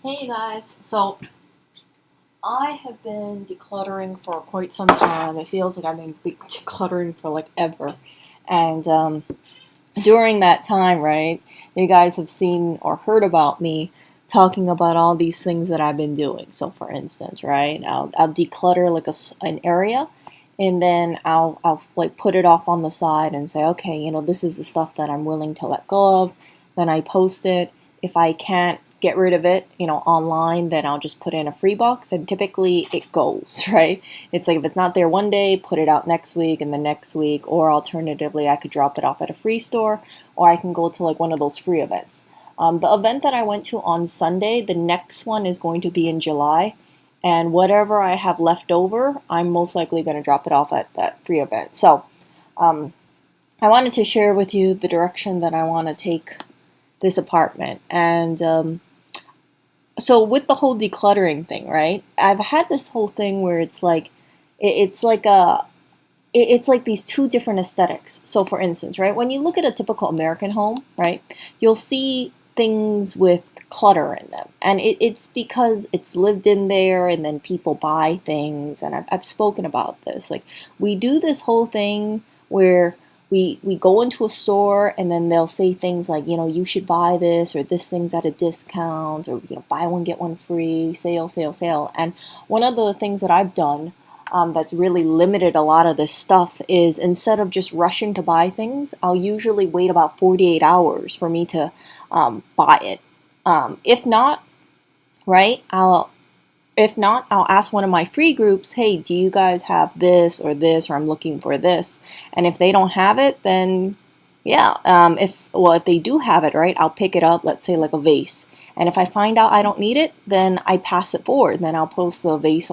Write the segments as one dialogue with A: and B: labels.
A: Hey guys, so I have been decluttering for quite some time. It feels like I've been decluttering for like ever. And during that time, right, you guys have seen or heard about me talking about all these things that I've been doing. So, for instance, right, I'll declutter like an area, and then I'll like put it off on the side and say, okay, this is the stuff that I'm willing to let go of. Then I post it. If I can't get rid of it, online, then I'll just put it in a free box, and typically it goes, right? It's like if it's not there one day, put it out next week and the next week, or alternatively, I could drop it off at a free store, or I can go to like one of those free events. The event that I went to on Sunday, the next one is going to be in July, and whatever I have left over, I'm most likely going to drop it off at that free event. So, um, I wanted to share with you the direction that I want to take this apartment. And so with the whole decluttering thing, right? I've had this whole thing where it's like it's like it's like these two different aesthetics. So for instance, right, when you look at a typical American home, right, you'll see things with clutter in them. And it's because it's lived in there, and then people buy things. And I've spoken about this. Like, we do this whole thing where we go into a store, and then they'll say things like, you should buy this, or this thing's at a discount, or, buy one, get one free, sale, sale, sale. And one of the things that I've done that's really limited a lot of this stuff is, instead of just rushing to buy things, I'll usually wait about 48 hours for me to buy it. If not, right, I'll ask one of my free groups, hey, do you guys have this or this, or I'm looking for this. And if they don't have it, then yeah, if they do have it, right, I'll pick it up, let's say like a vase. And if I find out I don't need it, then I pass it forward. Then I'll post the vase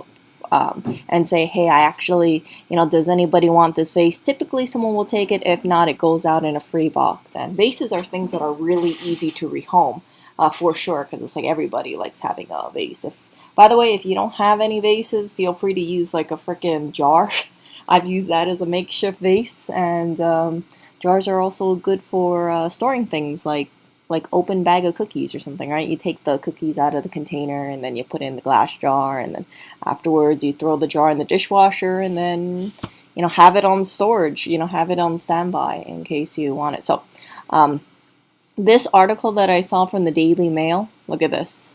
A: and say, hey, I actually, does anybody want this vase? Typically someone will take it. If not, it goes out in a free box. And vases are things that are really easy to rehome, for sure, because it's like everybody likes having a vase. By the way, if you don't have any vases, feel free to use like a freaking jar. I've used that as a makeshift vase, and jars are also good for storing things like open bag of cookies or something, right? You take the cookies out of the container, and then you put it in the glass jar, and then afterwards you throw the jar in the dishwasher, and then have it on storage, have it on standby in case you want it. So this article that I saw from the Daily Mail, look at this.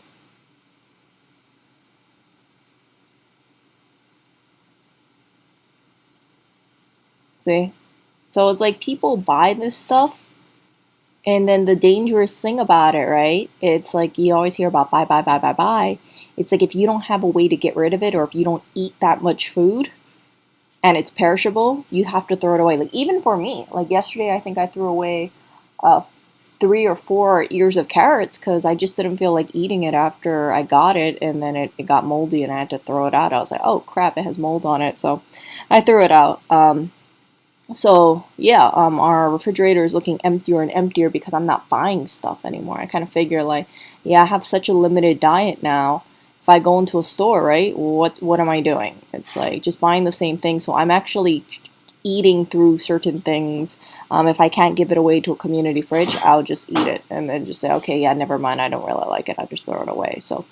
A: See? So it's like people buy this stuff, and then the dangerous thing about it, right? It's like you always hear about buy, buy, buy, buy, buy. It's like if you don't have a way to get rid of it, or if you don't eat that much food and it's perishable, you have to throw it away. Like, even for me, like yesterday, I think I threw away 3 or 4 ears of carrots because I just didn't feel like eating it after I got it, and then it got moldy and I had to throw it out. I was like, oh crap, it has mold on it. So I threw it out. So yeah, our refrigerator is looking emptier and emptier because I'm not buying stuff anymore. I kind of figure like, yeah, I have such a limited diet now. If I go into a store, right, what am I doing? It's like just buying the same thing. So I'm actually eating through certain things. If I can't give it away to a community fridge, I'll just eat it and then just say, okay, yeah, never mind, I don't really like it. I'll just throw it away. So,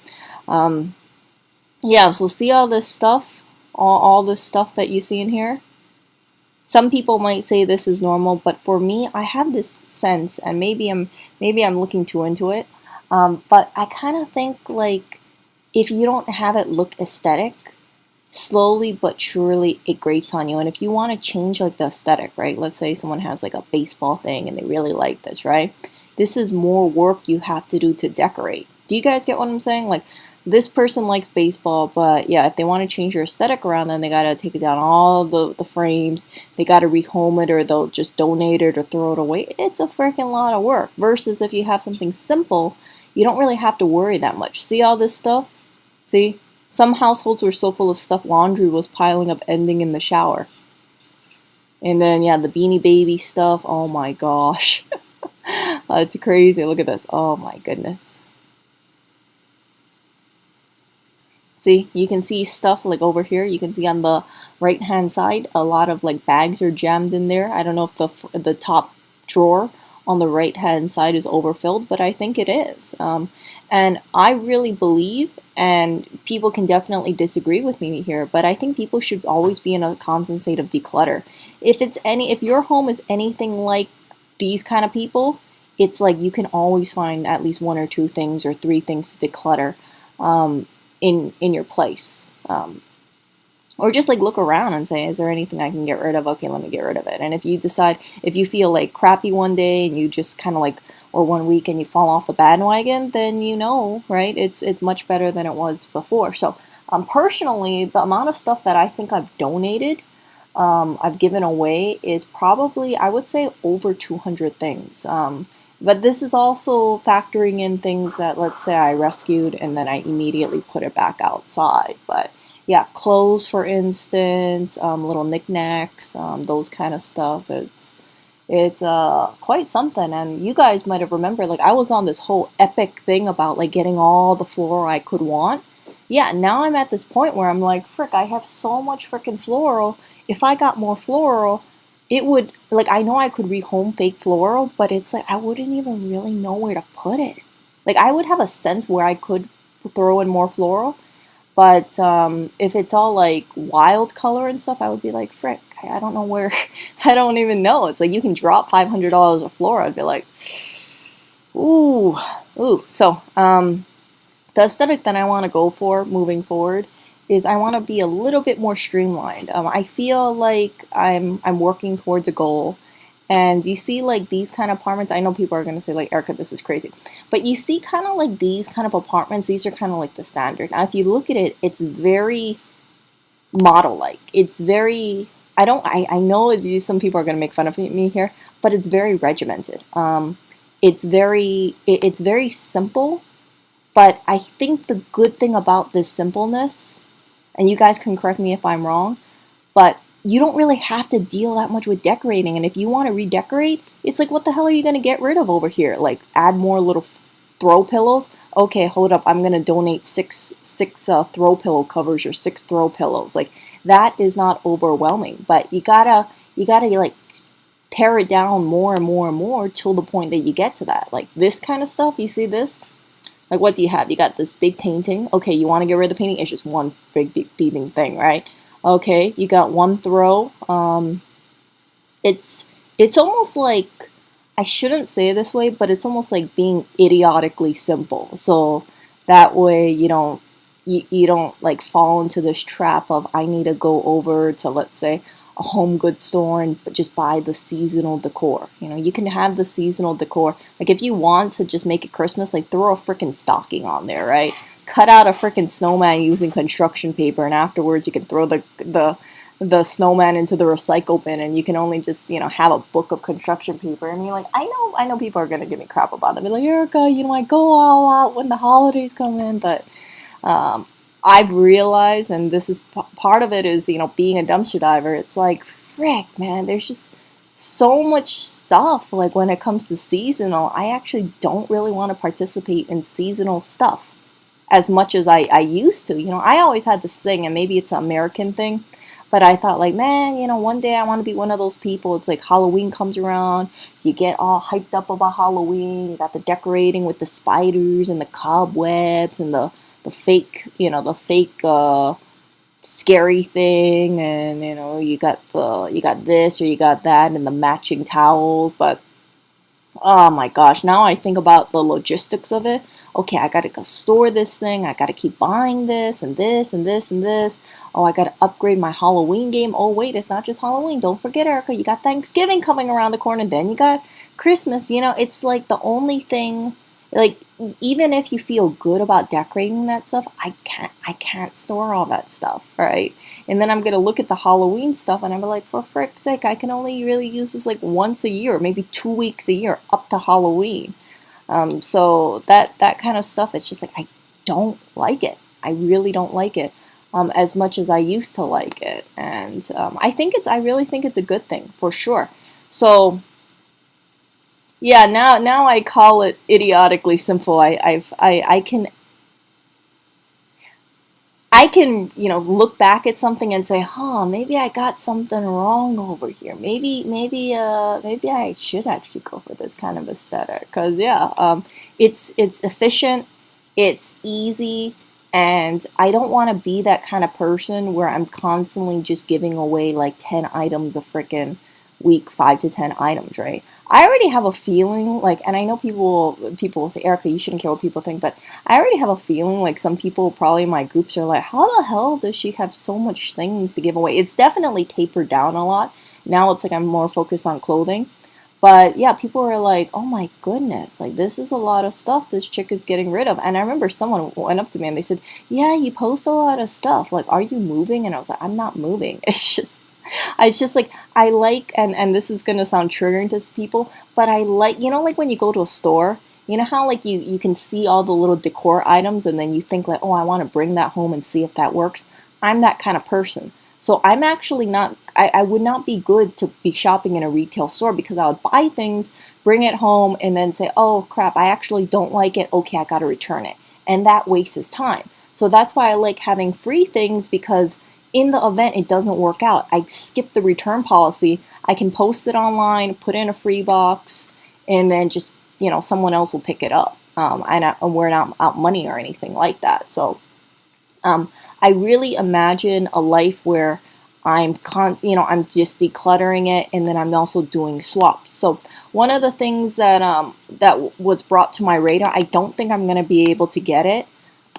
A: yeah, so see all this stuff, all this stuff that you see in here? Some people might say this is normal, but for me, I have this sense, and maybe I'm looking too into it. But I kind of think like if you don't have it look aesthetic, slowly but surely it grates on you. And if you want to change like the aesthetic, right? Let's say someone has like a baseball thing and they really like this, right? This is more work you have to do to decorate. Do you guys get what I'm saying? Like, this person likes baseball, but yeah, if they want to change your aesthetic around, then they gotta take it down all the frames. They gotta rehome it, or they'll just donate it or throw it away. It's a freaking lot of work. Versus if you have something simple, you don't really have to worry that much. See all this stuff? See? Some households were so full of stuff, laundry was piling up, ending in the shower. And then yeah, the Beanie Baby stuff. Oh my gosh. It's crazy. Look at this. Oh my goodness. See, you can see stuff like over here. You can see on the right hand side, a lot of like bags are jammed in there. I don't know if the top drawer on the right hand side is overfilled, but I think it is. And I really believe, and people can definitely disagree with me here, but I think people should always be in a constant state of declutter. If your home is anything like these kind of people, it's like you can always find at least one or two things or three things to declutter in your place. Or just like look around and say, is there anything I can get rid of? Okay, let me get rid of it. And if you feel like crappy one day and you just kind of like, or one week and you fall off the bandwagon, then right? It's much better than it was before. So personally, the amount of stuff that I think I've donated, I've given away is probably, I would say, over 200 things. But this is also factoring in things that, let's say, I rescued and then I immediately put it back outside. But yeah, clothes, for instance, little knickknacks, those kind of stuff. It's quite something. And you guys might have remembered, like, I was on this whole epic thing about like getting all the floral I could want. Yeah, now I'm at this point where I'm like, frick, I have so much frickin' floral. If I got more floral, it would, like, I know I could rehome fake floral, but it's like I wouldn't even really know where to put it. Like, I would have a sense where I could throw in more floral, but if it's all like wild color and stuff, I would be like, frick, I don't know where, I don't even know. It's like you can drop $500 of floral. I'd be like, ooh, ooh. So the aesthetic that I want to go for moving forward is I want to be a little bit more streamlined. I feel like I'm working towards a goal. And you see like these kind of apartments, I know people are going to say like, Erica, this is crazy. But you see kind of like these kind of apartments, these are kind of like the standard. Now, if you look at it, it's very model-like. It's very, I know some people are going to make fun of me here, but it's very regimented. It's very simple, but I think the good thing about this simpleness, and you guys can correct me if I'm wrong, but you don't really have to deal that much with decorating. And if you want to redecorate, it's like, what the hell are you going to get rid of over here? Like, add more little throw pillows? Okay, hold up. I'm going to donate six throw pillow covers or 6 throw pillows. Like, that is not overwhelming. But you gotta like pare it down more and more and more till the point that you get to that. Like this kind of stuff, you see this? Like, what do you have? You got this big painting. Okay, you want to get rid of the painting? It's just one big beaming thing, right? Okay, you got one throw. It's almost like, I shouldn't say it this way, but it's almost like being idiotically simple. So that way you don't like fall into this trap of I need to go over to, let's say, a home goods store and just buy the seasonal decor. You can have the seasonal decor. Like if you want to just make it Christmas, like throw a freaking stocking on there, right? Cut out a freaking snowman using construction paper, and afterwards you can throw the snowman into the recycle bin, and you can only just have a book of construction paper. And you're like, I know people are gonna give me crap about it. Be like, Erica, I go all out when the holidays come in, but I've realized, and this is part of it, is being a dumpster diver. It's like, frick, man, there's just so much stuff. Like when it comes to seasonal, I actually don't really want to participate in seasonal stuff as much as I used to. I always had this thing, and maybe it's an American thing, but I thought like, man, one day I want to be one of those people. It's like Halloween comes around, you get all hyped up about Halloween, you got the decorating with the spiders and the cobwebs and the fake, the fake scary thing, and you got this or you got that and the matching towels. But oh my gosh, now I think about the logistics of it. Okay, I gotta go store this thing, I gotta keep buying this and this and this and this. Oh, I gotta upgrade my Halloween game. Oh wait, it's not just Halloween. Don't forget, Erica, you got Thanksgiving coming around the corner, then you got Christmas. It's like the only thing, like, even if you feel good about decorating that stuff, I can't store all that stuff, right? And then I'm gonna look at the Halloween stuff and I'm like, for frick's sake, I can only really use this like once a year, maybe 2 weeks a year up to Halloween. So that kind of stuff, it's just like, I don't like it. I really don't like it as much as I used to like it. And I really think it's a good thing, for sure. So yeah, now I call it idiotically simple. I I can, look back at something and say, huh, maybe I got something wrong over here. Maybe I should actually go for this kind of aesthetic. Cause yeah, it's efficient, it's easy, and I don't want to be that kind of person where I'm constantly just giving away like 10 items a freaking week, 5 to 10 items, right? I already have a feeling like, and I know people will say, Erica, you shouldn't care what people think, but I already have a feeling like some people probably in my groups are like, how the hell does she have so much things to give away? It's definitely tapered down a lot. Now it's like I'm more focused on clothing. But yeah, people are like, oh my goodness, like this is a lot of stuff this chick is getting rid of. And I remember someone went up to me and they said, yeah, you post a lot of stuff. Like, are you moving? And I was like, I'm not moving. It's just like I like, and this is gonna sound triggering to people, but I like, like when you go to a store, you know how like you can see all the little decor items and then you think like, oh, I want to bring that home and see if that works. I'm that kind of person. So I'm actually not, I would not be good to be shopping in a retail store because I would buy things, bring it home, and then say, oh crap, I actually don't like it. Okay, I got to return it. And that wastes time. So that's why I like having free things, because in the event it doesn't work out, I skip the return policy. I can post it online, put in a free box, and then just, someone else will pick it up. And we're not out money or anything like that. So I really imagine a life where I'm just decluttering it, and then I'm also doing swaps. So one of the things that was brought to my radar, I don't think I'm gonna be able to get it,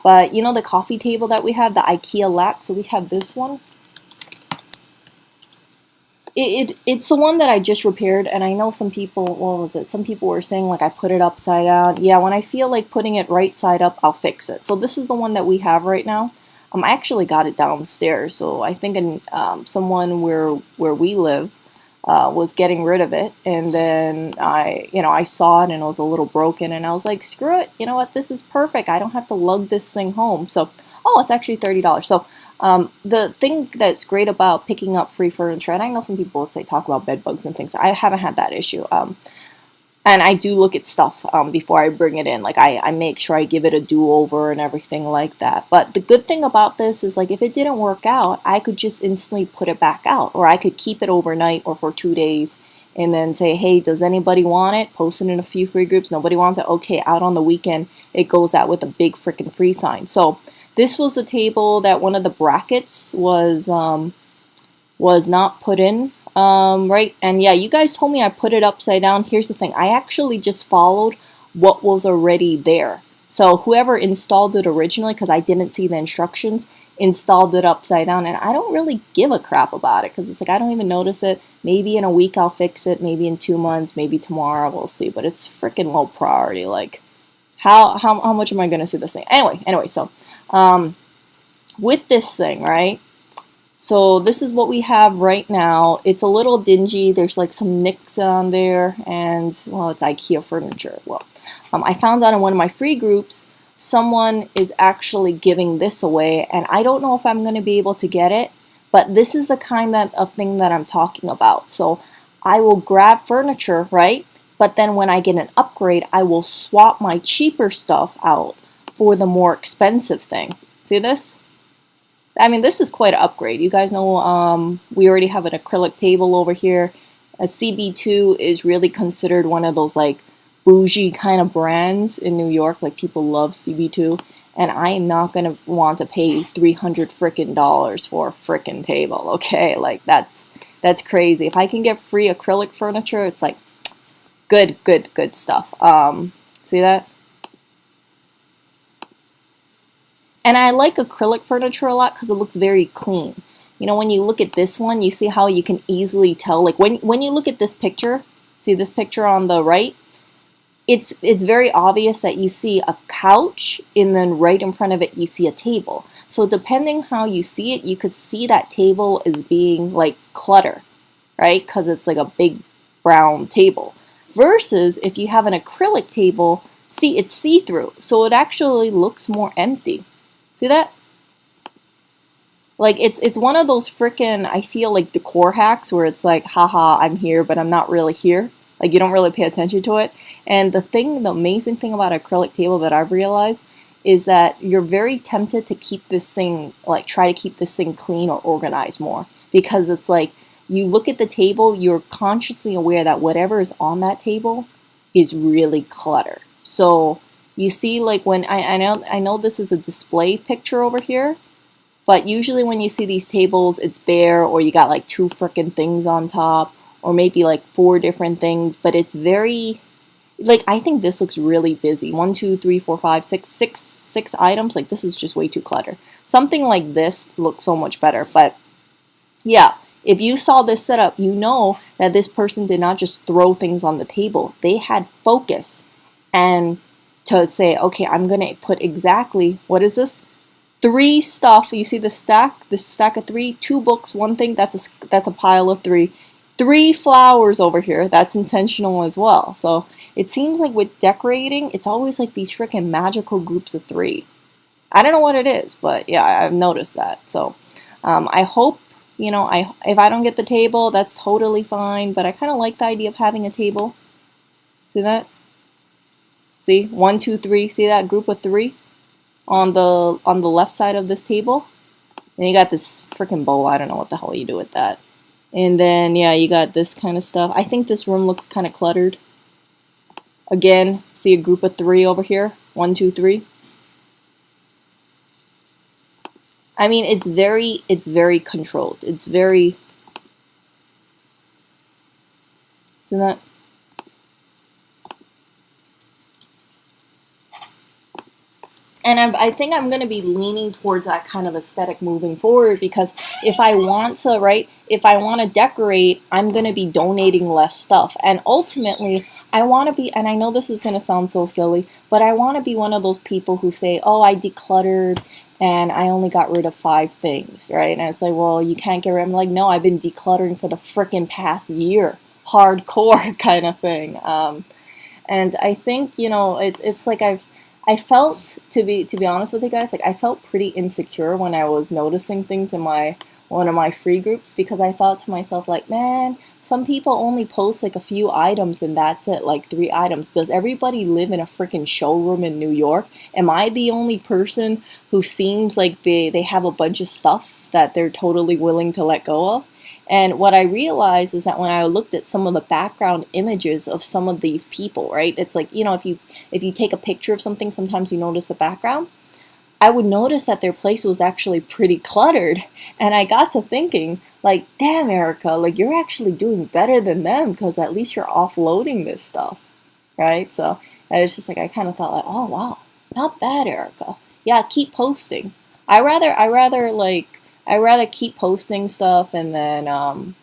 A: but the coffee table that we have, the IKEA lat. So we have this one. It's the one that I just repaired, and I know some people, what was it? Some people were saying like I put it upside down. Yeah, when I feel like putting it right side up, I'll fix it. So this is the one that we have right now. I actually got it downstairs, so I think someone where we live was getting rid of it, and then I saw it and it was a little broken, and I was like, screw it, you know what? This is perfect. I don't have to lug this thing home. So, oh, it's actually $30. So the thing that's great about picking up free furniture, and I know some people would say talk about bed bugs and things. I haven't had that issue. And I do look at stuff before I bring it in. Like I make sure I give it a do-over and everything like that. But the good thing about this is like if it didn't work out, I could just instantly put it back out. Or I could keep it overnight or for 2 days and then say, hey, does anybody want it? Post it in a few free groups. Nobody wants it. Okay, out on the weekend, it goes out with a big freaking free sign. So this was a table that one of the brackets was not put in. Right, and yeah, you guys told me I put it upside down. Here's the thing, I actually just followed what was already there. So whoever installed it originally, because I didn't see the instructions, installed it upside down, and I don't really give a crap about it because it's like I don't even notice it. Maybe in a week I'll fix it, maybe in 2 months, maybe tomorrow, we'll see. But it's freaking low priority. Like how much am I gonna see this thing? Anyway, so with this thing, right? So this is what we have right now. It's a little dingy. There's like some nicks on there, and well, it's IKEA furniture. Well, I found out in one of my free groups, someone is actually giving this away, and I don't know if I'm going to be able to get it, but this is the kind of thing that I'm talking about. So I will grab furniture, right? But then when I get an upgrade, I will swap my cheaper stuff out for the more expensive thing. See this? I mean, this is quite an upgrade. You guys know we already have an acrylic table over here. A CB2 is really considered one of those like bougie kind of brands in New York. Like people love CB2, and I am not gonna want to pay $300 frickin' dollars for a frickin' table. Okay, like that's crazy. If I can get free acrylic furniture, it's like good stuff. See that? And I like acrylic furniture a lot because it looks very clean. You know, when you look at this one, you see how you can easily tell. Like when you look at this picture, see this picture on the right? It's very obvious that you see a couch, and then right in front of it you see a table. So depending how you see it, you could see that table as being like clutter, right? Because it's like a big brown table. Versus if you have an acrylic table, see, it's see-through, so it actually looks more empty. See that? Like it's one of those frickin', I feel like decor hacks where it's like, haha, I'm here, but I'm not really here. Like you don't really pay attention to it. And the amazing thing about an acrylic table that I've realized is that you're very tempted to keep this thing, like try to keep this thing clean or organized more, because it's like you look at the table, you're consciously aware that whatever is on that table is really cluttered. So you see, like when I know this is a display picture over here, but usually when you see these tables, it's bare, or you got like 2 frickin' things on top, or maybe like 4 different things, but it's very, like, I think this looks really busy. 1, 2, 3, 4, 5, 6, 6 items. Like, this is just way too cluttered. Something like this looks so much better. But yeah, if you saw this setup, you know that this person did not just throw things on the table. They had focus, and to say, okay, I'm gonna put exactly, what is this? 3 stuff. You see the stack? This stack of 3, 2 books, 1 thing. That's a pile of 3. 3 flowers over here. That's intentional as well. So it seems like with decorating, it's always like these freaking magical groups of 3. I don't know what it is, but yeah, I've noticed that. So I hope, you know, if I don't get the table, that's totally fine. But I kind of like the idea of having a table. See that? See, 1, 2, 3. See that group of 3? On the left side of this table, and you got this freaking bowl. I don't know what the hell you do with that. And then yeah, you got this kind of stuff. I think this room looks kind of cluttered. Again, see a group of 3 over here. 1, 2, 3. I mean, it's very controlled. It's very, isn't that? And I think I'm going to be leaning towards that kind of aesthetic moving forward, because if I want to, right, if I want to decorate, I'm going to be donating less stuff. And ultimately, I want to be, and I know this is going to sound so silly, but I want to be one of those people who say, oh, I decluttered and I only got rid of 5 things, right? And it's like, well, you can't get rid. I'm like, no, I've been decluttering for the freaking past year. Hardcore kind of thing. And I think, you know, it's like I felt, to be honest with you guys, like I felt pretty insecure when I was noticing things in one of my free groups, because I thought to myself, like, man, some people only post like a few items and that's it, like 3 items. Does everybody live in a freaking showroom in New York? Am I the only person who seems like they have a bunch of stuff that they're totally willing to let go of? And what I realized is that when I looked at some of the background images of some of these people, right? It's like, you know, if you take a picture of something, sometimes you notice the background. I would notice that their place was actually pretty cluttered. And I got to thinking, like, damn, Erica, like you're actually doing better than them, because at least you're offloading this stuff, right? So it's just like, I kind of thought like, oh, wow, not bad, Erica. Yeah, keep posting. I rather keep posting stuff, and then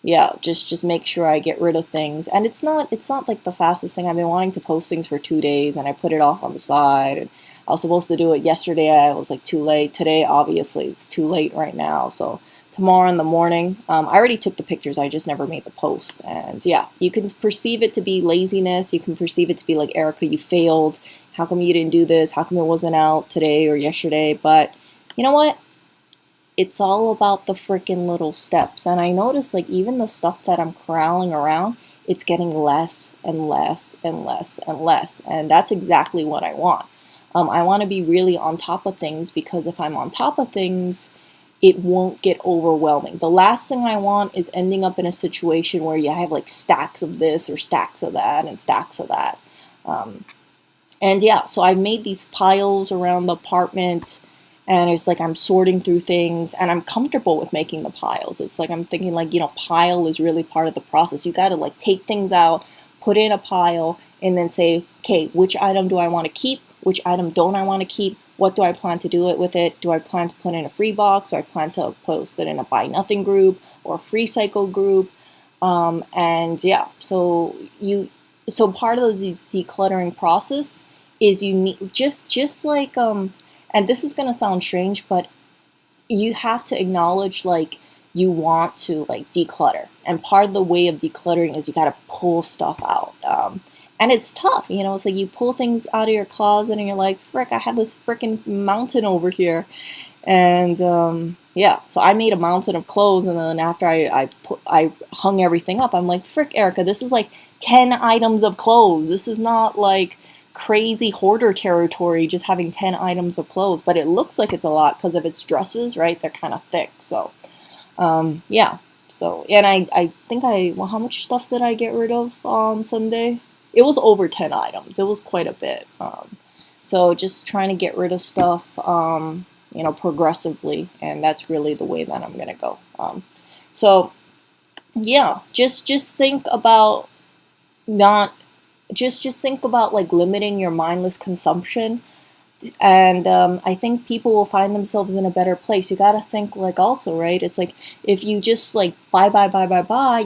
A: yeah, just make sure I get rid of things. And it's not like the fastest thing. I've been wanting to post things for 2 days, and I put it off on the side. And I was supposed to do it yesterday. I was like too late. Today, obviously, it's too late right now. So tomorrow in the morning, I already took the pictures. I just never made the post. And yeah, you can perceive it to be laziness. You can perceive it to be like, Erica, you failed. How come you didn't do this? How come it wasn't out today or yesterday? But you know what? It's all about the freaking little steps. And I notice, like, even the stuff that I'm corralling around, it's getting less and less and less and less. And that's exactly what I want. I want to be really on top of things, because if I'm on top of things, it won't get overwhelming. The last thing I want is ending up in a situation where you have like stacks of this or stacks of that and stacks of that. And yeah, so I've made these piles around the apartment. And it's like I'm sorting through things, and I'm comfortable with making the piles. It's like I'm thinking, like, you know, pile is really part of the process. You got to like take things out, put in a pile, and then say, okay, which item do I want to keep? Which item don't I want to keep? What do I plan to do it with it? Do I plan to put in a free box? Or I plan to post it in a buy nothing group or a free cycle group? And yeah, so part of the decluttering process is you need just like and this is gonna sound strange, but you have to acknowledge like you want to like declutter, and part of the way of decluttering is you got to pull stuff out. And it's tough, you know. It's like you pull things out of your closet and you're like, frick, I have this freaking mountain over here. And yeah, so I made a mountain of clothes, and then after I hung everything up, I'm like, frick, Erica, this is like 10 items of clothes. This is not like crazy hoarder territory just having 10 items of clothes, but it looks like it's a lot because of its dresses, right? They're kind of thick. So, yeah. So, and I think well, how much stuff did I get rid of on Sunday? It was over 10 items. It was quite a bit. So just trying to get rid of stuff, progressively, and that's really the way that I'm gonna go. So yeah, just think about not just think about like limiting your mindless consumption, and I think people will find themselves in a better place. You gotta think like also, right? It's like if you just like buy,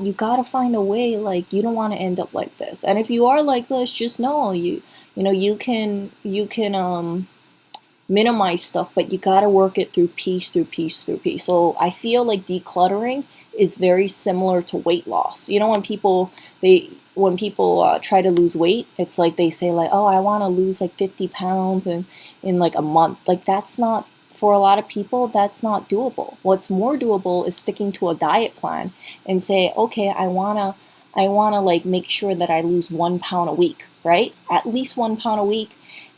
A: you gotta find a way. Like you don't want to end up like this. And if you are like this, just know you can minimize stuff, but you gotta work it through piece through piece through piece. So I feel like decluttering is very similar to weight loss. You know, when people try to lose weight, it's like they say like, oh, I want to lose like 50 pounds in like a month. Like that's not, for a lot of people, that's not doable. What's more doable is sticking to a diet plan and say, okay, I wanna like make sure that I lose 1 pound a week, right? At least 1 pound a week.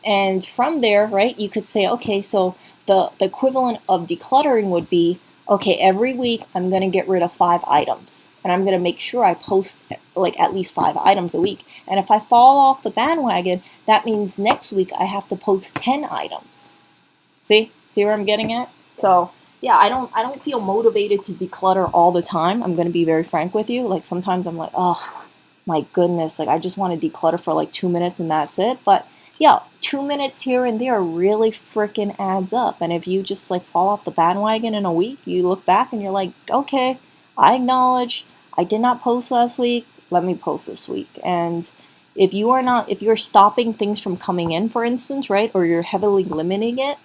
A: And from there, right, you could say, okay, so the equivalent of decluttering would be, okay, every week I'm going to get rid of 5 items. And I'm going to make sure I post like at least 5 items a week. And if I fall off the bandwagon, that means next week I have to post 10 items. See where I'm getting at? So yeah, I don't feel motivated to declutter all the time. I'm going to be very frank with you. Like sometimes I'm like, oh my goodness, like I just want to declutter for like 2 minutes and that's it. But yeah, 2 minutes here and there really freaking adds up. And if you just like fall off the bandwagon in a week, you look back and you're like, okay, I acknowledge I did not post last week. Let me post this week. And if you're stopping things from coming in, for instance, right, or you're heavily limiting it,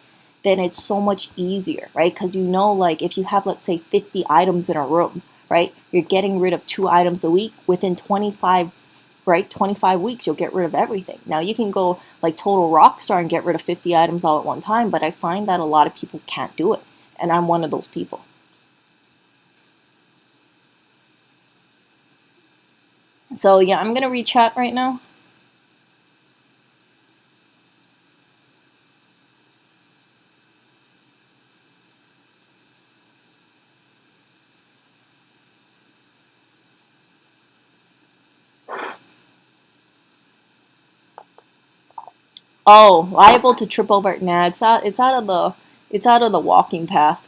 A: then it's so much easier, right? Because like if you have, let's say, 50 items in a room, right, you're getting rid of 2 items a week. Within 25 weeks, you'll get rid of everything. Now, you can go like total rock star and get rid of 50 items all at one time, but I find that a lot of people can't do it. And I'm one of those people. So, yeah, I'm going to read chat right now. Oh, liable to trip over. Nah, it's out of the walking path.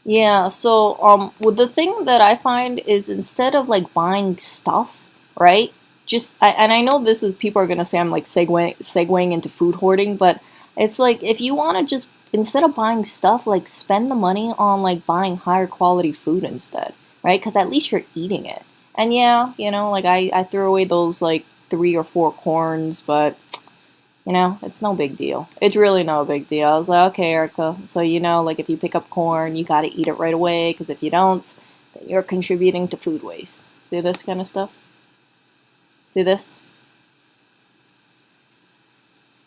A: Yeah, so well, the thing that I find is instead of like buying stuff, right? And I know this is people are gonna say I'm like segueing into food hoarding, but it's like if you want to just instead of buying stuff, like spend the money on like buying higher quality food instead, right? Because at least you're eating it. And yeah, like I threw away those like 3 or 4 corns, but it's no big deal. It's really no big deal. I was like, okay, Erica, so like if you pick up corn, you got to eat it right away, because if you don't, then you're contributing to food waste. See this kind of stuff? See this?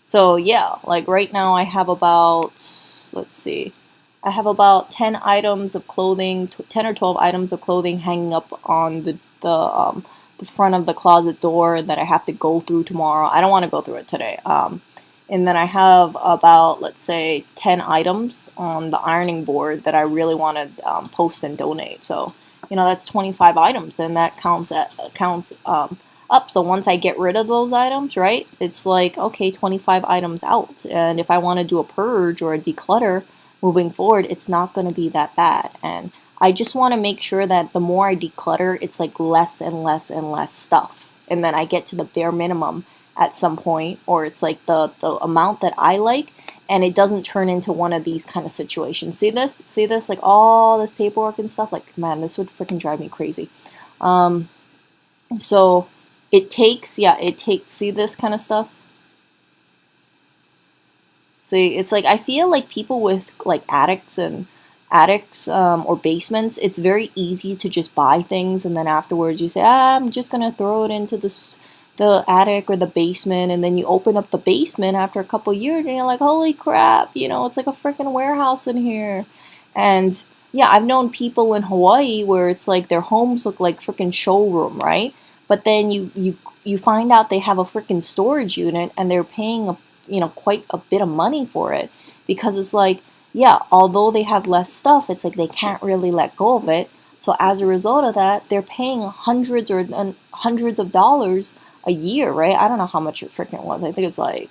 A: So yeah, like right now I have about, let's see, I have about 10 items of clothing, 10 or 12 items of clothing hanging up on the front of the closet door that I have to go through tomorrow. I don't want to go through it today. And then I have about, let's say, 10 items on the ironing board that I really want to post and donate. So, that's 25 items, and that counts up. So once I get rid of those items, right, it's like, okay, 25 items out. And if I want to do a purge or a declutter moving forward, it's not going to be that bad. And I just want to make sure that the more I declutter, it's like less and less and less stuff. And then I get to the bare minimum at some point, or it's like the amount that I like, and it doesn't turn into one of these kind of situations. See this? See this? Like all this paperwork and stuff? Like, man, this would freaking drive me crazy. So it takes, see this kind of stuff? See, it's like I feel like people with like attics or basements, it's very easy to just buy things and then afterwards you say, I'm just gonna throw it into the attic or the basement, and then you open up the basement after a couple years and you're like, holy crap, it's like a freaking warehouse in here. And yeah, I've known people in Hawaii where it's like their homes look like freaking showroom, right? But then you find out they have a freaking storage unit and they're paying quite a bit of money for it, because it's like, yeah, although they have less stuff, it's like they can't really let go of it. So as a result of that, they're paying hundreds of dollars a year, right? I don't know how much it freaking was. I think it's like,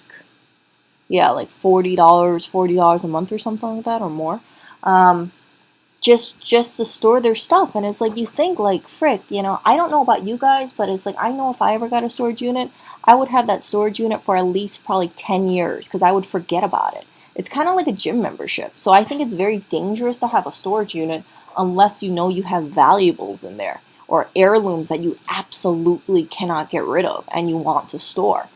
A: yeah, like $40 a month or something like that, or more. Um, just to store their stuff. And it's like, you think like, frick, I don't know about you guys, but it's like, I know if I ever got a storage unit, I would have that storage unit for at least probably 10 years, because I would forget about it. It's kind of like a gym membership. So I think it's very dangerous to have a storage unit unless you know you have valuables in there or heirlooms that you absolutely cannot get rid of and you want to store.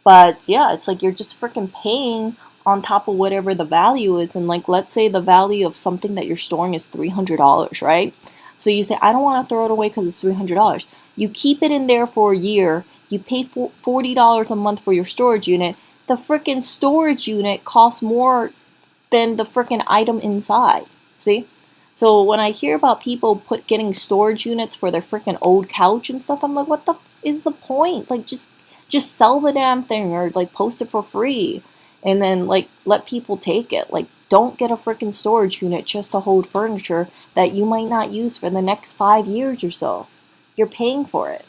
A: But yeah, it's like you're just freaking paying on top of whatever the value is. And like, let's say the value of something that you're storing is $300, right? So you say, I don't want to throw it away because it's $300. You keep it in there for a year. You pay $40 a month for your storage unit. The freaking storage unit costs more than the freaking item inside. See? So when I hear about people getting storage units for their freaking old couch and stuff, I'm like, what the is the point? Like, just sell the damn thing, or like post it for free, and then like let people take it. Like, don't get a freaking storage unit just to hold furniture that you might not use for the next 5 years or so. You're paying for it.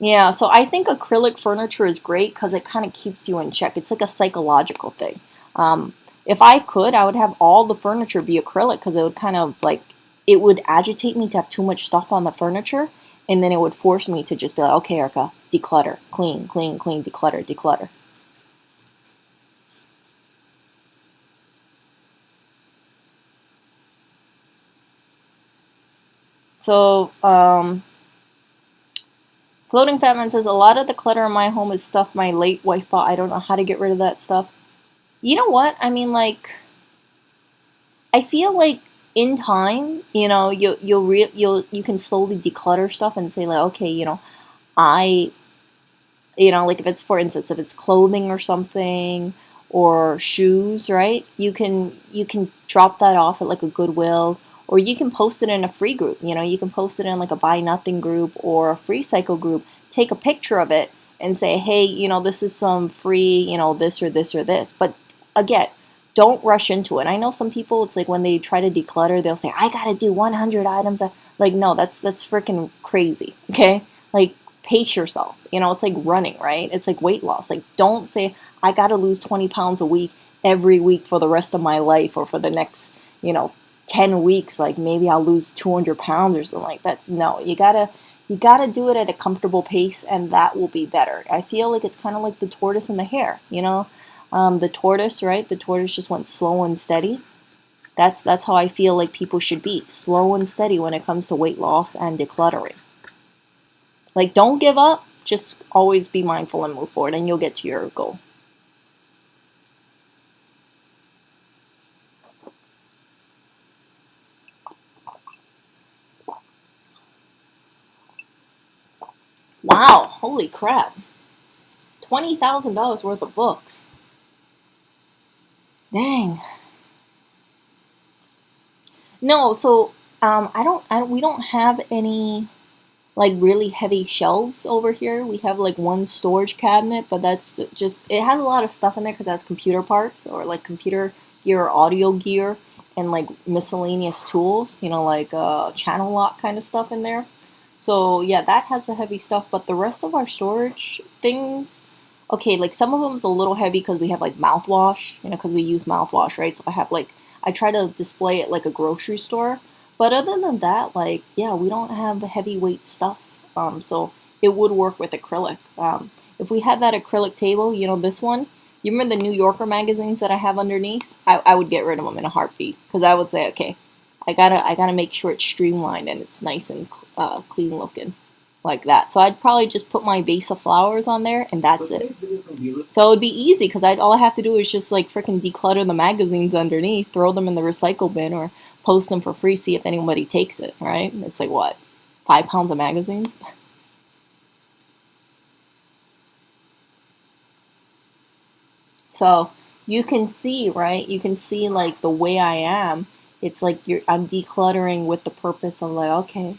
A: Yeah, so I think acrylic furniture is great because it kind of keeps you in check. It's like a psychological thing. Um, if I could, I would have all the furniture be acrylic, because it would kind of like, it would agitate me to have too much stuff on the furniture, and then it would force me to just be like, okay, Erica, declutter, clean, clean, clean, declutter, declutter. So, Floating Fatman says, a lot of the clutter in my home is stuff my late wife bought. I don't know how to get rid of that stuff. You know what? I mean, like, I feel like in time, you can slowly declutter stuff and say like, okay, I, like if it's, for instance, if it's clothing or something, or shoes, right? You can drop that off at like a Goodwill, or you can post it in a free group. You can post it in like a Buy Nothing group or a Free Cycle group. Take a picture of it and say, hey, this is some free, this or this or this. But again, don't rush into it. I know some people, it's like when they try to declutter, they'll say, I gotta do 100 items. Like, no, that's freaking crazy. Okay, like, pace yourself. It's like running, right? It's like weight loss. Like, don't say, I gotta lose 20 pounds a week every week for the rest of my life, or for the next, 10 weeks. Like, maybe I'll lose 200 pounds or something like that. No, you gotta do it at a comfortable pace, and that will be better. I feel like it's kind of like the tortoise and the hare. The tortoise, right? The tortoise just went slow and steady. That's how I feel like people should be, slow and steady when it comes to weight loss and decluttering. Like, don't give up. Just always be mindful and move forward, and you'll get to your goal. Wow, holy crap. $20,000 worth of books. Dang. No, so we don't have any like really heavy shelves over here. We have like one storage cabinet, but that's just, it has a lot of stuff in there because it has computer parts, or like computer gear or audio gear, and like miscellaneous tools, like channel lock kind of stuff in there. So yeah, that has the heavy stuff, but the rest of our storage things, okay, like some of them is a little heavy because we have like mouthwash, because we use mouthwash, right? So I have like, I try to display it like a grocery store, but other than that, like, yeah, we don't have heavyweight stuff. So it would work with acrylic. If we had that acrylic table, this one, you remember the New Yorker magazines that I have underneath? I would get rid of them in a heartbeat, because I would say, okay, I gotta make sure it's streamlined and it's nice and clean looking. like that. So I'd probably just put my base of flowers on there, and that's it. So it would be easy because all I have to do is just like freaking declutter the magazines underneath, throw them in the recycle bin, or post them for free, see if anybody takes it, right? It's like what, 5 pounds of magazines? So you can see, right? You can see like the way I am. It's like I'm decluttering with the purpose of like, okay,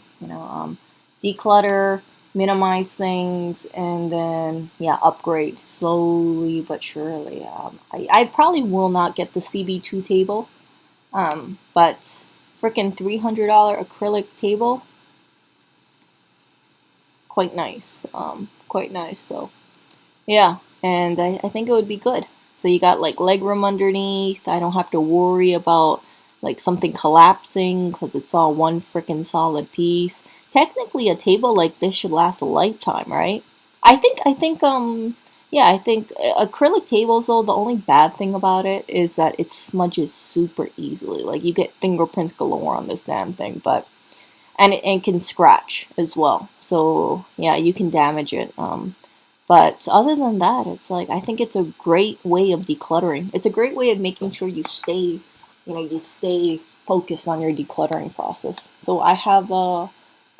A: declutter, minimize things, and then yeah, upgrade slowly but surely. I probably will not get the CB2 table, but freaking $300 acrylic table, quite nice. Quite nice. So yeah, and I think it would be good. So you got like leg room underneath. I don't have to worry about like something collapsing because it's all one freaking solid piece. Technically, a table like this should last a lifetime, right? Yeah, I think acrylic tables though, the only bad thing about it is that it smudges super easily. Like you get fingerprints galore on this damn thing, but and it can scratch as well. So yeah, you can damage it. But other than that, it's like I think it's a great way of decluttering. It's a great way of making sure you stay focused on your decluttering process. So I have a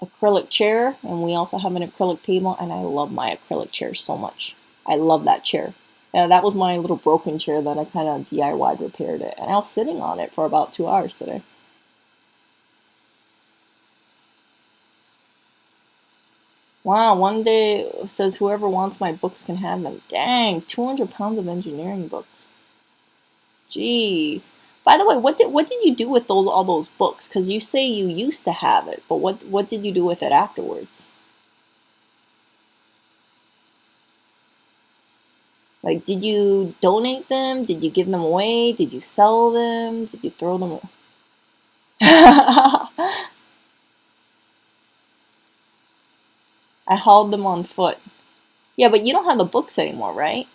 A: acrylic chair, and we also have an acrylic table, and I love my acrylic chair so much. I love that chair. That was my little broken chair that I kind of DIY repaired it, and I was sitting on it for about 2 hours today. Wow, one day it says whoever wants my books can have them. Dang, 200 pounds of engineering books. Jeez. By the way, what did you do with all those books? Because you say you used to have it, but what did you do with it afterwards? Like, did you donate them? Did you give them away? Did you sell them? Did you throw them away? I hauled them on foot. Yeah, but you don't have the books anymore, right?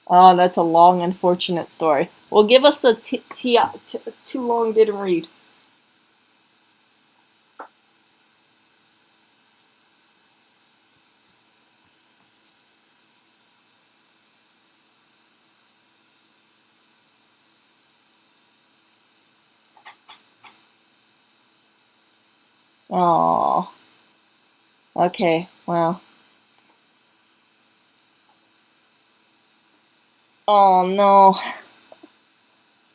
A: Oh, that's a long, unfortunate story. Well, give us the too long didn't read. Oh, okay. Well, oh no.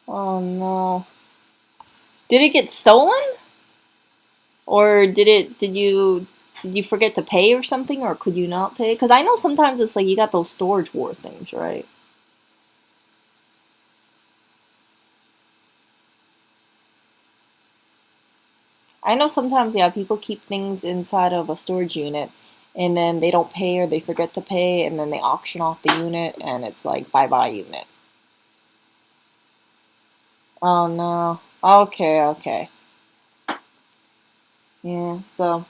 A: Oh no. Did it get stolen? Or did you forget to pay or something, or could you not pay? Because I know sometimes it's like you got those storage war things, right? I know sometimes, yeah, people keep things inside of a storage unit and then they don't pay or they forget to pay and then they auction off the unit and it's like bye bye unit. Oh no. Okay, okay. Yeah, so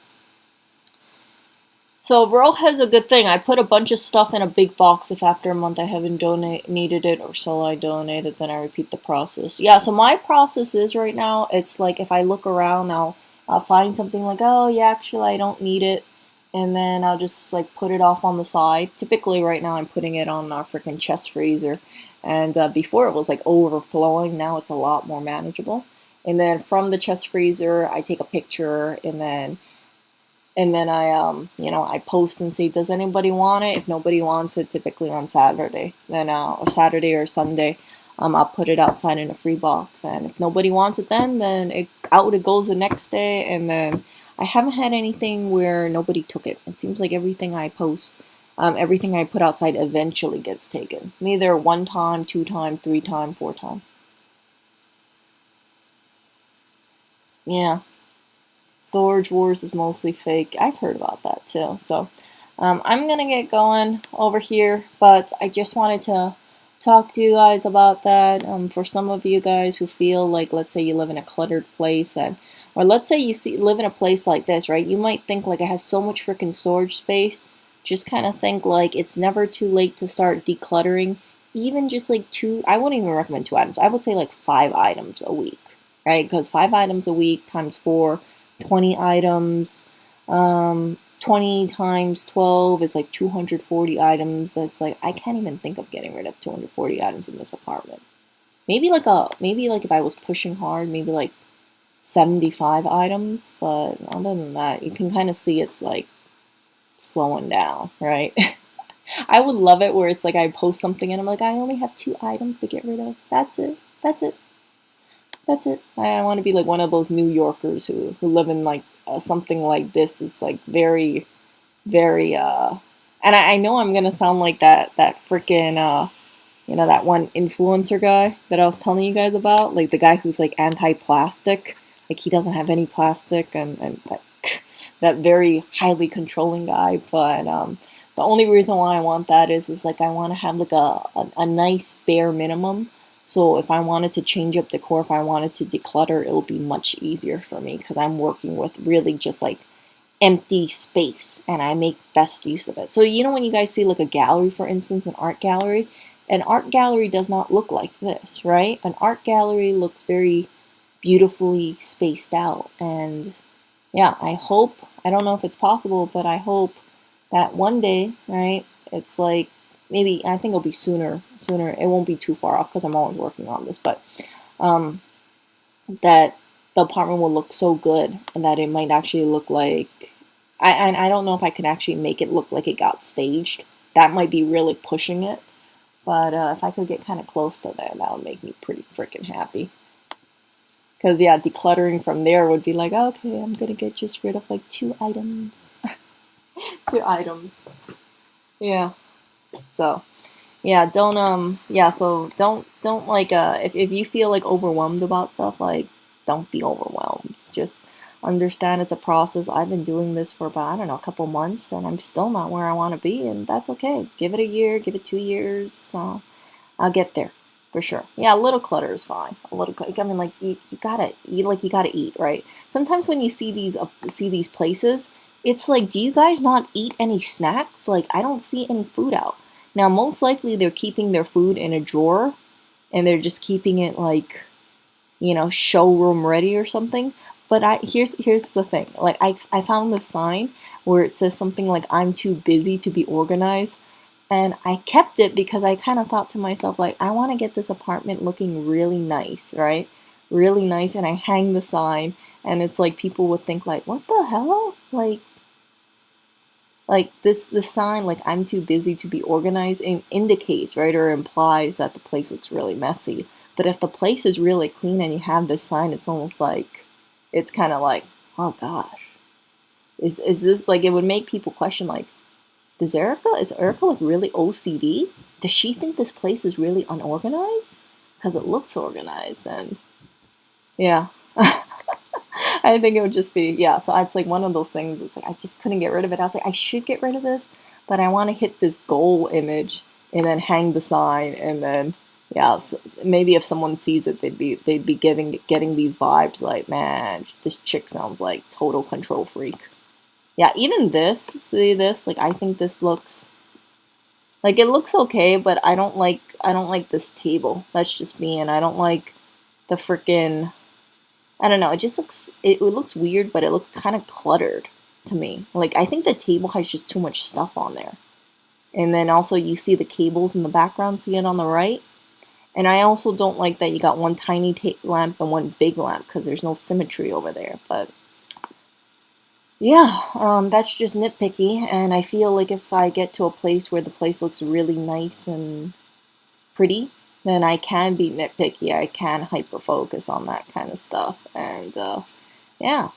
A: Roll has a good thing. I put a bunch of stuff in a big box. If after a month I haven't needed it or so I donated, then I repeat the process. Yeah, so my process is right now, it's like if I look around, I'll find something like, oh yeah, actually I don't need it, and then I'll just like put it off on the side. Typically right now I'm putting it on our freaking chest freezer, and before it was like overflowing. Now it's a lot more manageable. And then from the chest freezer, I take a picture, and then I post and see, does anybody want it? If nobody wants it, typically on Saturday, then or Saturday or Sunday, I'll put it outside in a free box. And if nobody wants it, then it goes the next day. And then I haven't had anything where nobody took it. It seems like everything I post, everything I put outside eventually gets taken. Either one time, two time, three time, four time. Yeah. Storage Wars is mostly fake. I've heard about that too. So I'm going to get going over here, but I just wanted to talk to you guys about that. For some of you guys who feel like, let's say you live in a cluttered place, or let's say live in a place like this, right? You might think like it has so much freaking storage space. Just kind of think like it's never too late to start decluttering even just like two, I wouldn't even recommend 2 items. I would say like 5 items a week, right? Because 5 items a week times four, 20 items. 20 times 12 is like 240 items. That's like, I can't even think of getting rid of 240 items in this apartment. Maybe like if I was pushing hard, maybe like 75 items, but other than that, you can kind of see it's like slowing down, right? I would love it where it's like I post something and I'm like, I only have 2 items to get rid of. That's it. That's it. That's it. I want to be like one of those New Yorkers who live in like something like this. It's like very, very, and I know I'm gonna sound like that freaking, that one influencer guy that I was telling you guys about, like the guy who's like anti-plastic, like he doesn't have any plastic, and that very highly controlling guy. But the only reason why I want that is like I want to have like a nice bare minimum. So if I wanted to change up decor, if I wanted to declutter, it will be much easier for me because I'm working with really just like empty space and I make best use of it. So when you guys see like a gallery, for instance, an art gallery does not look like this, right? An art gallery looks very beautifully spaced out. And yeah, I don't know if it's possible, but I hope that one day, right, it's like maybe, I think it'll be sooner, it won't be too far off because I'm always working on this, but that the apartment will look so good and that it might actually look like, I don't know if I can actually make it look like it got staged. That might be really pushing it, but if I could get kind of close to there, that would make me pretty freaking happy. Because yeah, decluttering from there would be like, okay, I'm gonna get just rid of like 2 items. 2 items. Yeah. So yeah, don't like if you feel like overwhelmed about stuff, like don't be overwhelmed. Just understand it's a process. I've been doing this for about, I don't know, a couple months and I'm still not where I want to be, and that's okay. Give it a year, give it 2 years. I'll get there for sure. Yeah, a little clutter is fine. A little, I mean, like you gotta eat, like you gotta eat, right? Sometimes when you see these places, it's like, do you guys not eat any snacks? Like I don't see any food out. Now, most likely they're keeping their food in a drawer and they're just keeping it like, showroom ready or something. But here's the thing. Like I found this sign where it says something like, I'm too busy to be organized. And I kept it because I kind of thought to myself, like, I want to get this apartment looking really nice, right? Really nice. And I hang the sign and it's like people would think like, what the hell? Like this sign, like I'm too busy to be organized, indicates, right, or implies that the place looks really messy. But if the place is really clean and you have this sign, it's almost like, it's kind of like, oh gosh, is this like, it would make people question like, is Erica like really OCD? Does she think this place is really unorganized? Because it looks organized, and yeah. I think it would just be, yeah, so it's like one of those things, it's like I just couldn't get rid of it. I was like, I should get rid of this, but I want to hit this goal image and then hang the sign, and then yeah, so maybe if someone sees it, they'd be getting these vibes like, man, this chick sounds like total control freak. Yeah, even this, see this, like I think this looks like, it looks okay, but I don't like this table. That's just me, and I don't like the freaking, I don't know, it looks weird, but it looks kind of cluttered to me. Like I think the table has just too much stuff on there. And then also you see the cables in the background, see it on the right? And I also don't like that you got one tiny lamp and one big lamp because there's no symmetry over there. But yeah, that's just nitpicky. And I feel like if I get to a place where the place looks really nice and pretty, then I can be nitpicky. I can hyper focus on that kind of stuff. And yeah,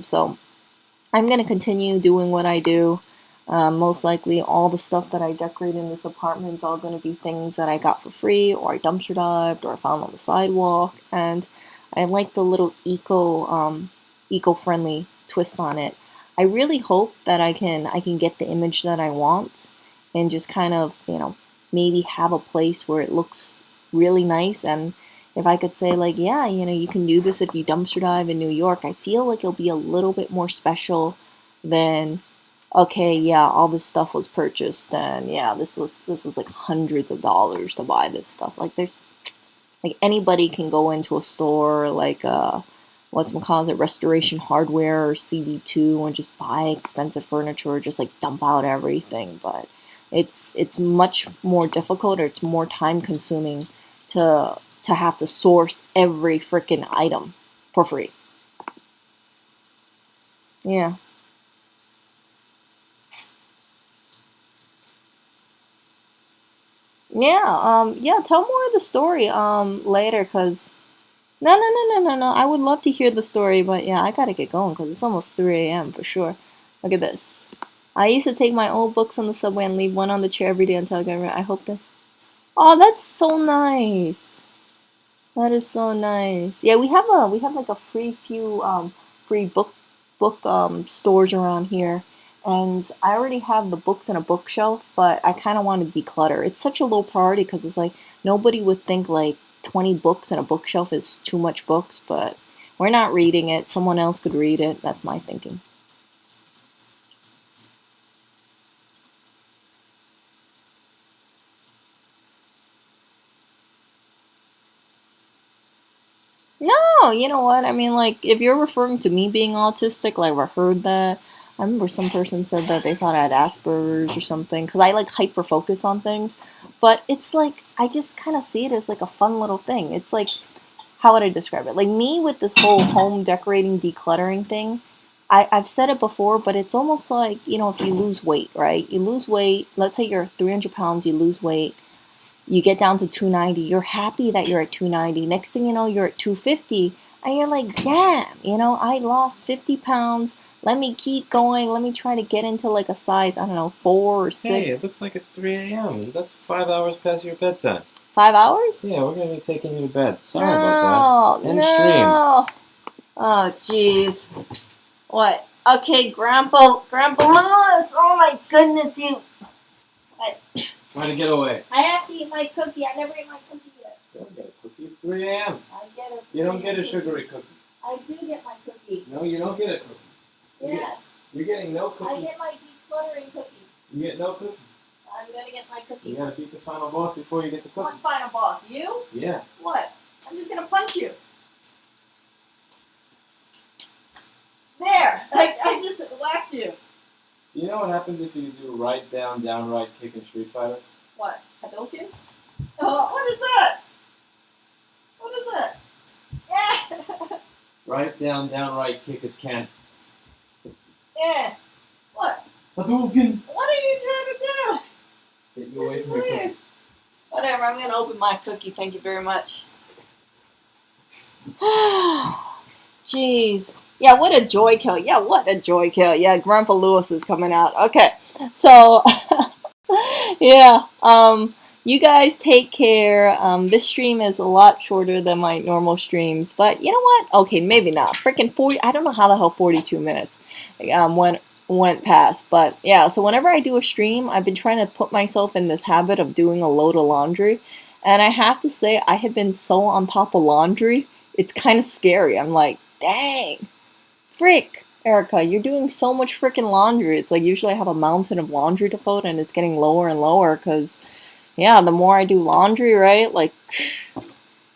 A: so I'm going to continue doing what I do. Most likely all the stuff that I decorate in this apartment is all going to be things that I got for free, or I dumpster dived, or I found on the sidewalk. And I like the little eco-friendly twist on it. I really hope that I can get the image that I want and just kind of, maybe have a place where it looks really nice. And if I could say like, yeah, you can do this if you dumpster dive in New York, I feel like it'll be a little bit more special than okay, yeah, all this stuff was purchased, and yeah, this was like hundreds of dollars to buy this stuff. Like there's like anybody can go into a store like what's it, Restoration Hardware or CB2 and just buy expensive furniture or just like dump out everything. But it's much more difficult, or it's more time consuming to have to source every freaking item for free. Yeah. Yeah, tell more of the story later, cause no. I would love to hear the story, but yeah, I gotta get going because it's almost 3 a.m. for sure. Look at this. I used to take my old books on the subway and leave one on the chair every day until I got rid. I hope this. Oh, that's so nice. That is so nice. Yeah, we have like a free book stores around here, and I already have the books in a bookshelf, but I kind of want to declutter. It's such a low priority because it's like nobody would think like 20 books in a bookshelf is too much books, but we're not reading it. Someone else could read it. That's my thinking. No, you know what? I mean, like, if you're referring to me being autistic, like, I heard that. I remember some person said that they thought I had Asperger's or something, because I, like, hyper focus on things. But it's like, I just kind of see it as, like, a fun little thing. It's like, how would I describe it? Like, me with this whole home decorating, decluttering thing, I've said it before, but it's almost like, if you lose weight, right? You lose weight, let's say you're 300 pounds, you lose weight, you get down to 290, you're happy that you're at 290. Next thing you know, you're at 250, and you're like, damn, I lost 50 pounds. Let me keep going. Let me try to get into like a size, I don't know, 4 or 6.
B: Hey, it looks like it's 3 a.m. That's 5 hours past your bedtime.
A: 5 hours?
B: Yeah, we're going to be taking you to bed. Sorry about that. End stream.
A: No. Oh, jeez. What? Okay, Grandpa Lewis. Oh my goodness, you.
B: Try to get away.
A: I have to eat my cookie. I never ate my cookie yet.
B: Don't get a cookie. It's 3 a.m.
A: I get it.
B: You don't get a sugary cookie.
A: I do get my cookie.
B: No, you don't get a cookie.
A: Yeah.
B: You're getting no cookie.
A: I get my decluttering cookie.
B: You get no cookie.
A: I'm gonna get my cookie.
B: You gotta beat the final boss before you get the cookie.
A: What final boss? You?
B: Yeah.
A: What? I'm just gonna punch you. There! I just whacked you.
B: You know what happens if you do right down, down, right kick in Street Fighter?
A: What? Hadouken? Oh, what is that? What is that? Yeah!
B: Right down, down, right kick is can.
A: Yeah. What?
B: Hadouken!
A: What are you trying to do?
B: Get you away from your cookie.
A: Whatever, I'm gonna open my cookie. Thank you very much. Jeez. Yeah, what a joy kill. Yeah, what a joy kill. Yeah, Grandpa Lewis is coming out. Okay. So, yeah. You guys take care. This stream is a lot shorter than my normal streams, but you know what? Okay, maybe not. Freaking 40. I don't know how the hell 42 minutes went past, but yeah. So whenever I do a stream, I've been trying to put myself in this habit of doing a load of laundry, and I have to say I have been so on top of laundry. It's kind of scary. I'm like, dang, frick. Erica, you're doing so much freaking laundry. It's like usually I have a mountain of laundry to fold, and it's getting lower and lower because yeah, the more I do laundry, right? Like,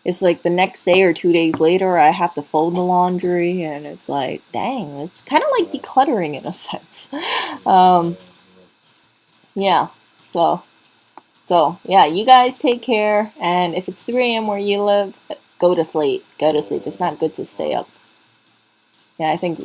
A: it's like the next day or 2 days later, I have to fold the laundry, and it's like, dang, it's kind of like decluttering in a sense. Yeah, so yeah, you guys take care, and if it's 3 a.m. where you live, go to sleep. Go to sleep. It's not good to stay up. Yeah, I think